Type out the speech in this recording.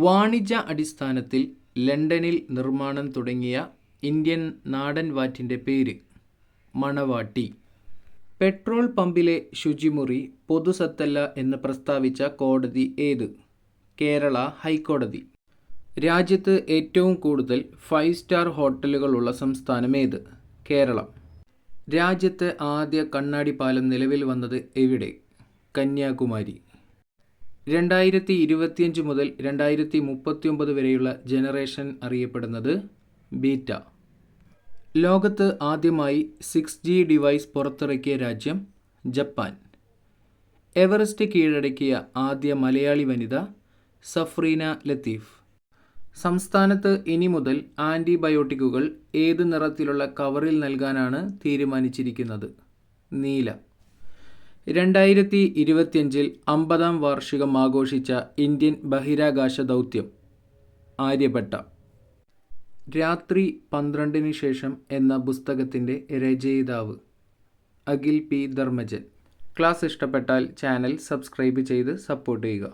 വാണിജ്യ അടിസ്ഥാനത്തിൽ ലണ്ടനിൽ നിർമ്മാണം തുടങ്ങിയ ഇന്ത്യൻ നാടൻ വാറ്റിൻ്റെ പേര് മണവാട്ടി. പെട്രോൾ പമ്പിലെ ശുചിമുറി പൊതുസ്വത്തല്ല എന്ന് പ്രസ്താവിച്ച കോടതി ഏത്? കേരള ഹൈക്കോടതി. രാജ്യത്ത് ഏറ്റവും കൂടുതൽ 5 സ്റ്റാർ ഹോട്ടലുകളുള്ള സംസ്ഥാനം ഏത്? കേരളം. രാജ്യത്തെ ആദ്യ കണ്ണാടി പാലം നിലവിൽ വന്നത് എവിടെ? കന്യാകുമാരി. 2025 മുതൽ 2039 വരെയുള്ള ജനറേഷൻ അറിയപ്പെടുന്നത് ബീറ്റ. ലോകത്ത് ആദ്യമായി 6G ഡിവൈസ് പുറത്തിറക്കിയ രാജ്യം ജപ്പാൻ. എവറസ്റ്റ് കീഴടക്കിയ ആദ്യ മലയാളി വനിത സഫ്രീന ലത്തീഫ്. സംസ്ഥാനത്ത് ഇനി മുതൽ ആൻറ്റിബയോട്ടിക്കുകൾ ഏത് നിറത്തിലുള്ള കവറിൽ നൽകാനാണ് തീരുമാനിച്ചിരിക്കുന്നത്? നീല. 2025 50-ാം വാർഷികം ആഘോഷിച്ച ഇന്ത്യൻ ബഹിരാകാശ ദൗത്യം ആര്യഭട്ട. രാത്രി 12-ന് ശേഷം എന്ന പുസ്തകത്തിൻ്റെ രചയിതാവ് അഖിൽ പി ധർമ്മജൻ. ക്ലാസ് ഇഷ്ടപ്പെട്ടാൽ ചാനൽ സബ്സ്ക്രൈബ് ചെയ്ത് സപ്പോർട്ട് ചെയ്യുക.